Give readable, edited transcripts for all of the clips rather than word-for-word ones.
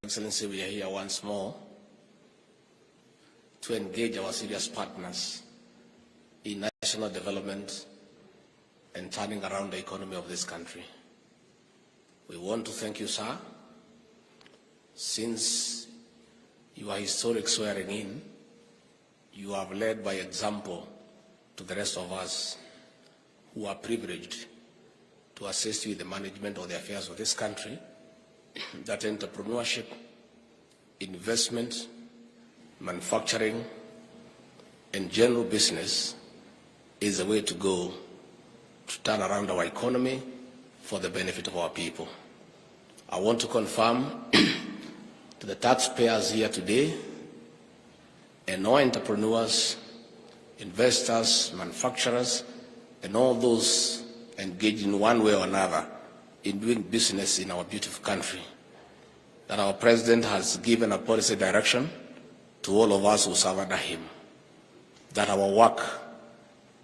Excellency, we are here once more to engage our serious partners in national development and turning around the economy of this country. We want to thank you, sir, since your historic swearing in, you have led by example to the rest of us who are privileged to assist you in the management of the affairs of this country, that entrepreneurship, investment, manufacturing, and general business is the way to go to turn around our economy for the benefit of our people. I want to confirm to the taxpayers here today and all entrepreneurs, investors, manufacturers, and all those engaged in one way or another in doing business in our beautiful country, that our President has given a policy direction to all of us who serve under him, that our work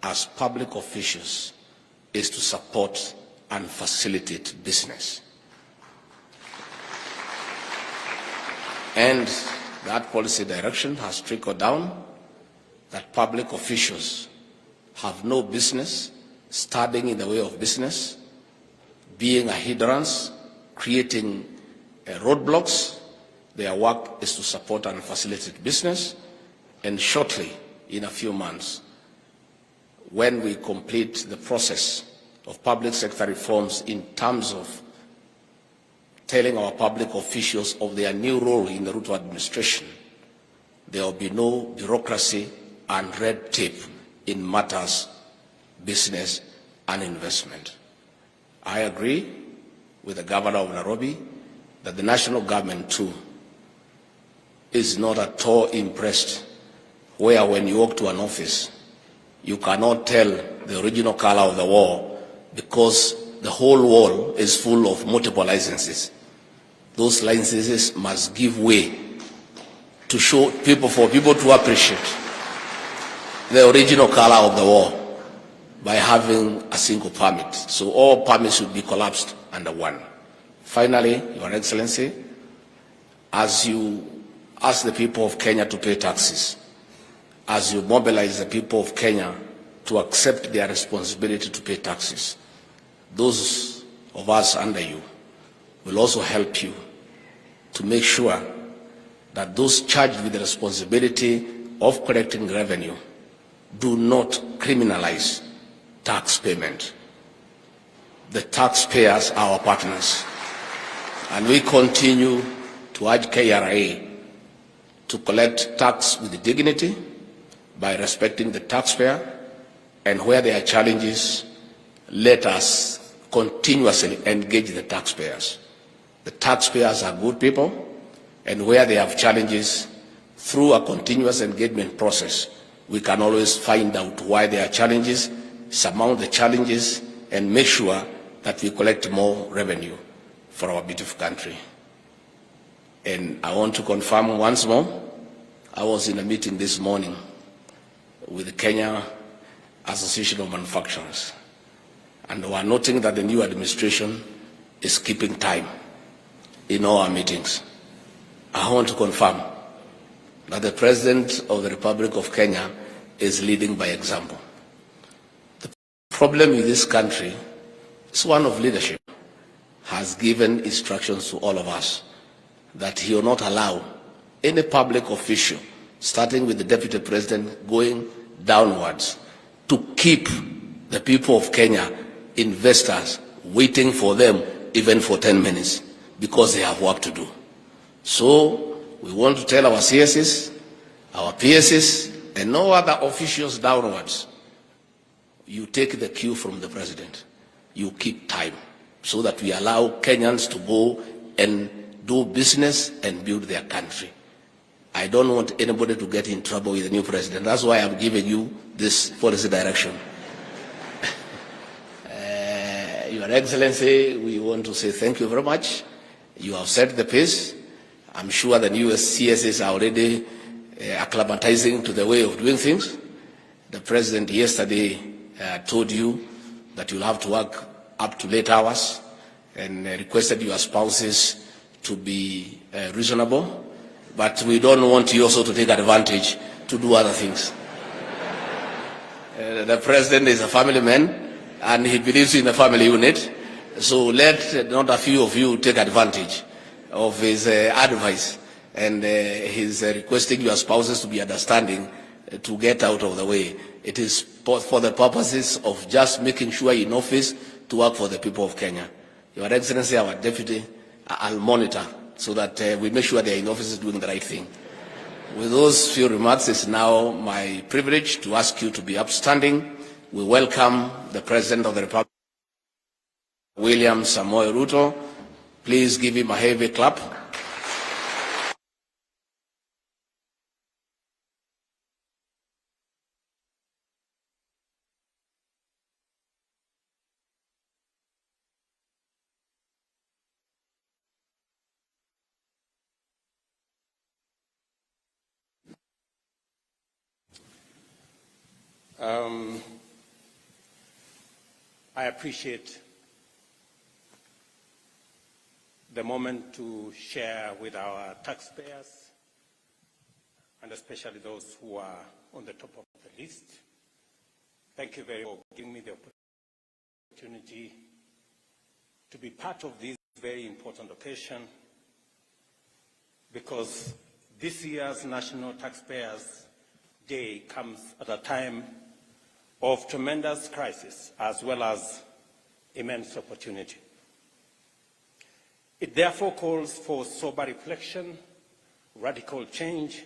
as public officials is to support and facilitate business. And that policy direction has trickled down that public officials have no business standing in the way of business, being a hindrance, creating roadblocks. Their work is to support and facilitate business. And shortly, in a few months, when we complete the process of public sector reforms in terms of telling our public officials of their new role in the route of administration, there will be no bureaucracy and red tape in matters business and investment. I agree with the governor of Nairobi that the national government too is not at all impressed where when you walk to an office, you cannot tell the original color of the wall because the whole wall is full of multiple licenses. Those licenses must give way to show people, for people to appreciate the original color of the wall by having a single permit. So all permits should be collapsed under one. Finally, Your Excellency, as you ask the people of Kenya to pay taxes, as you mobilize the people of Kenya to accept their responsibility to pay taxes, those of us under you will also help you to make sure that those charged with the responsibility of collecting revenue do not criminalize tax payment. The taxpayers are our partners, and we continue to urge KRA to collect tax with dignity by respecting the taxpayer, and where there are challenges, let us continuously engage the taxpayers. The taxpayers are good people, and where they have challenges, through a continuous engagement process, we can always find out why there are challenges, surmount the challenges, and make sure that we collect more revenue for our beautiful country. And I want to confirm once more, I was in a meeting this morning with the Kenya Association of Manufacturers, and we are noting that the new administration is keeping time in all our meetings. I want to confirm that the President of the Republic of Kenya is leading by example. The problem with this country is one of leadership. Has given instructions to all of us that he will not allow any public official, starting with the Deputy President, going downwards, to keep the people of Kenya, investors, waiting for them even for 10 minutes because they have work to do. So we want to tell our CSs, our PSs, and no other officials downwards, you take the cue from the President. You keep time so that we allow Kenyans to go and do business and build their country. I don't want anybody to get in trouble with the new President. That's why I'm giving you this policy direction. Your Excellency, we want to say thank you very much. You have set the pace. I'm sure the new CSs are already acclimatizing to the way of doing things. The President yesterday told you that you'll have to work up to late hours and requested your spouses to be reasonable, but we don't want you also to take advantage to do other things. The president is a family man, and he believes in the family unit, so let not a few of you take advantage of his advice, and he's requesting your spouses to be understanding to get out of the way. It is for the purposes of just making sure in office to work for the people of Kenya. Your Excellency, our deputy, I'll monitor so that we make sure they're in office doing the right thing. With those few remarks, it's now my privilege to ask you to be upstanding. We welcome the President of the Republic, William Samoei Ruto. Please give him a heavy clap. I appreciate the moment to share with our taxpayers, and especially those who are on the top of the list. Thank you very much for giving me the opportunity to be part of this very important occasion, because this year's National Taxpayers Day comes at a time of tremendous crisis as well as immense opportunity. It therefore calls for sober reflection, radical change,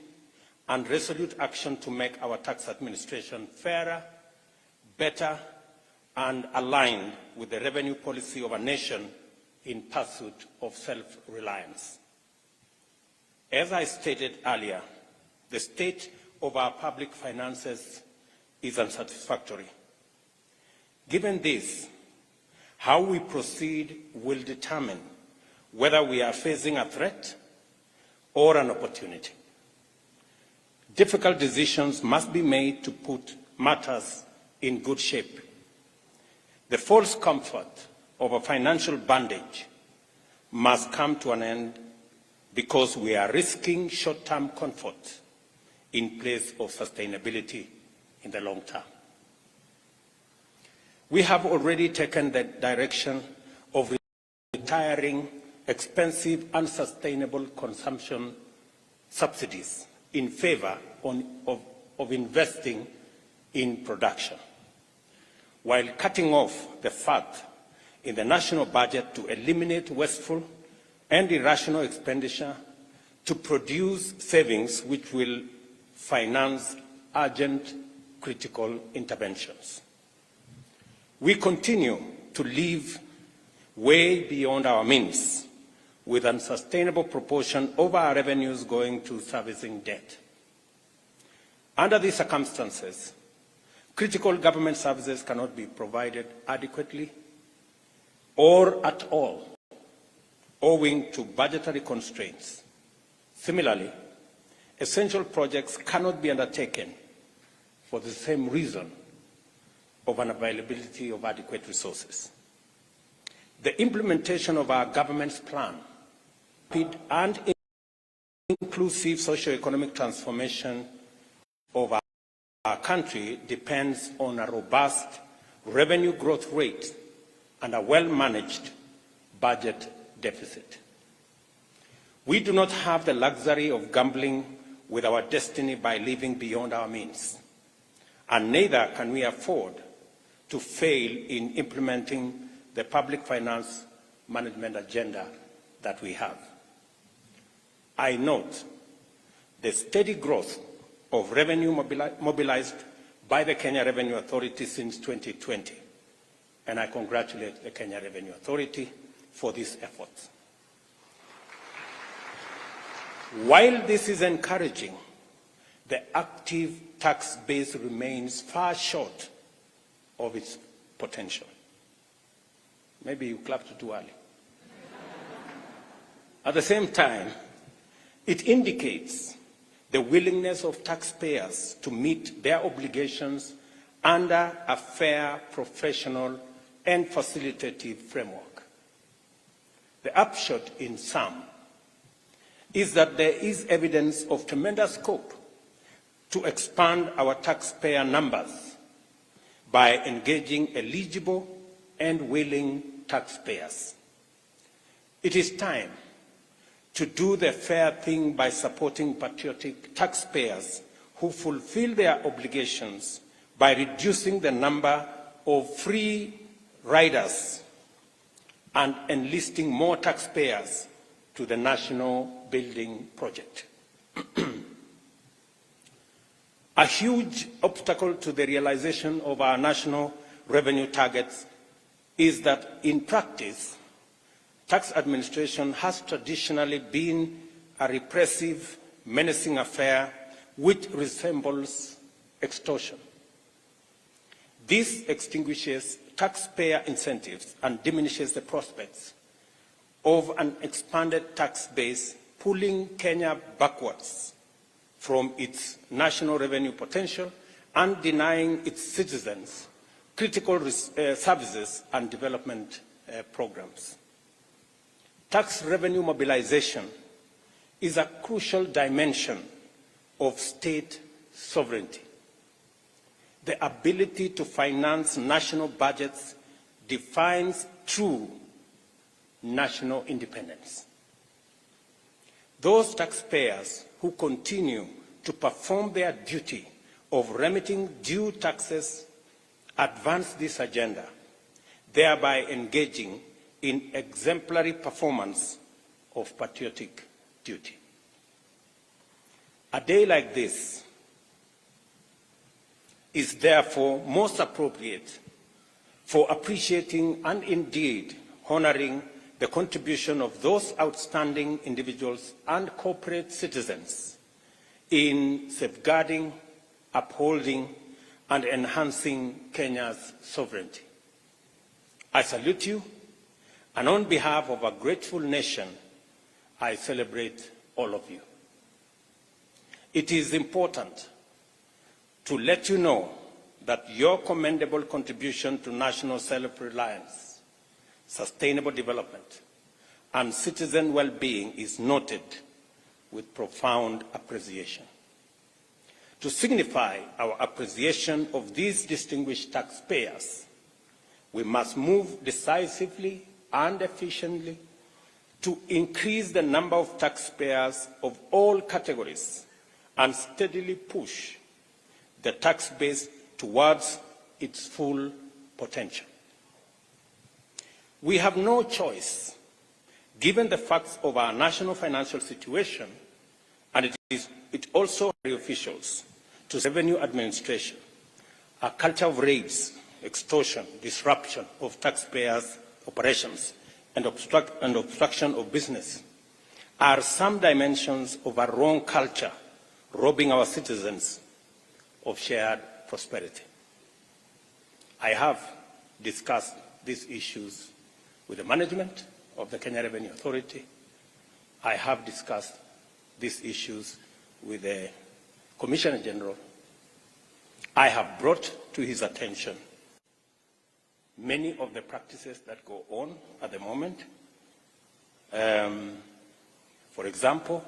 and resolute action to make our tax administration fairer, better, and aligned with the revenue policy of a nation in pursuit of self-reliance. As I stated earlier, the state of our public finances is unsatisfactory. Given this, how we proceed will determine whether we are facing a threat or an opportunity. Difficult decisions must be made to put matters in good shape. The false comfort of a financial bandage must come to an end, because we are risking short-term comfort in place of sustainability in the long term. We have already taken the direction of retiring expensive, unsustainable consumption subsidies in favor of investing in production, while cutting off the fat in the national budget to eliminate wasteful and irrational expenditure to produce savings which will finance urgent critical interventions. We continue to live way beyond our means, with an unsustainable proportion of our revenues going to servicing debt. Under these circumstances, critical government services cannot be provided adequately or at all, owing to budgetary constraints. Similarly, essential projects cannot be undertaken for the same reason of unavailability of adequate resources. The implementation of our government's plan, rapid and inclusive socio-economic transformation of our country, depends on a robust revenue growth rate and a well-managed budget deficit. We do not have the luxury of gambling with our destiny by living beyond our means, and neither can we afford to fail in implementing the public finance management agenda that we have. I note the steady growth of revenue mobilized by the Kenya Revenue Authority since 2020, and I congratulate the Kenya Revenue Authority for these efforts. While this is encouraging, the active tax base remains far short of its potential. Maybe you clapped too early. At the same time, it indicates the willingness of taxpayers to meet their obligations under a fair, professional, and facilitative framework. The upshot, in sum, is that there is evidence of tremendous scope to expand our taxpayer numbers by engaging eligible and willing taxpayers. It is time to do the fair thing by supporting patriotic taxpayers who fulfill their obligations by reducing the number of free riders and enlisting more taxpayers to the national building project. A huge obstacle to the realization of our national revenue targets is that, in practice, tax administration has traditionally been a repressive, menacing affair which resembles extortion. This extinguishes taxpayer incentives and diminishes the prospects of an expanded tax base, pulling Kenya backwards from its national revenue potential and denying its citizens critical services and development programs. Tax revenue mobilization is a crucial dimension of state sovereignty. The ability to finance national budgets defines true national independence. Those taxpayers who continue to perform their duty of remitting due taxes advance this agenda, thereby engaging in exemplary performance of patriotic duty. A day like this is therefore most appropriate for appreciating and indeed honoring the contribution of those outstanding individuals and corporate citizens in safeguarding, upholding, and enhancing Kenya's sovereignty. I salute you, and on behalf of a grateful nation, I celebrate all of you. It is important to let you know that your commendable contribution to national self-reliance, sustainable development, and citizen well-being is noted with profound appreciation. To signify our appreciation of these distinguished taxpayers, we must move decisively and efficiently to increase the number of taxpayers of all categories and steadily push the tax base towards its full potential. We have no choice, given the facts of our national financial situation, and it also officials to revenue administration, a culture of raids, extortion, disruption of taxpayers' operations, and obstruction of business are some dimensions of a wrong culture, robbing our citizens of shared prosperity. I have discussed these issues with the management of the Kenya Revenue Authority. I have discussed these issues with the Commissioner General. I have brought to his attention many of the practices that go on at the moment. For example,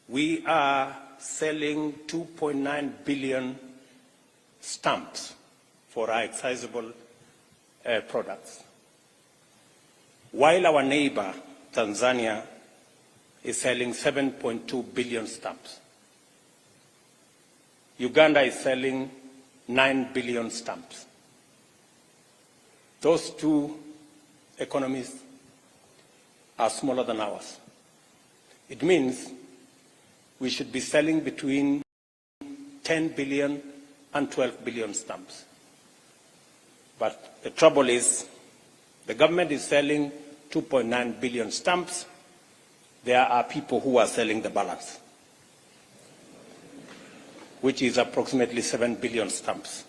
we are selling 2.9 billion stamps for our excisable products, while our neighbor, Tanzania, is selling 7.2 billion stamps. Uganda is selling 9 billion stamps. Those two economies are smaller than ours. It means we should be selling between 10 billion and 12 billion stamps. But the trouble is, the government is selling 2.9 billion stamps. There are people who are selling the balance, which is approximately 7 billion stamps.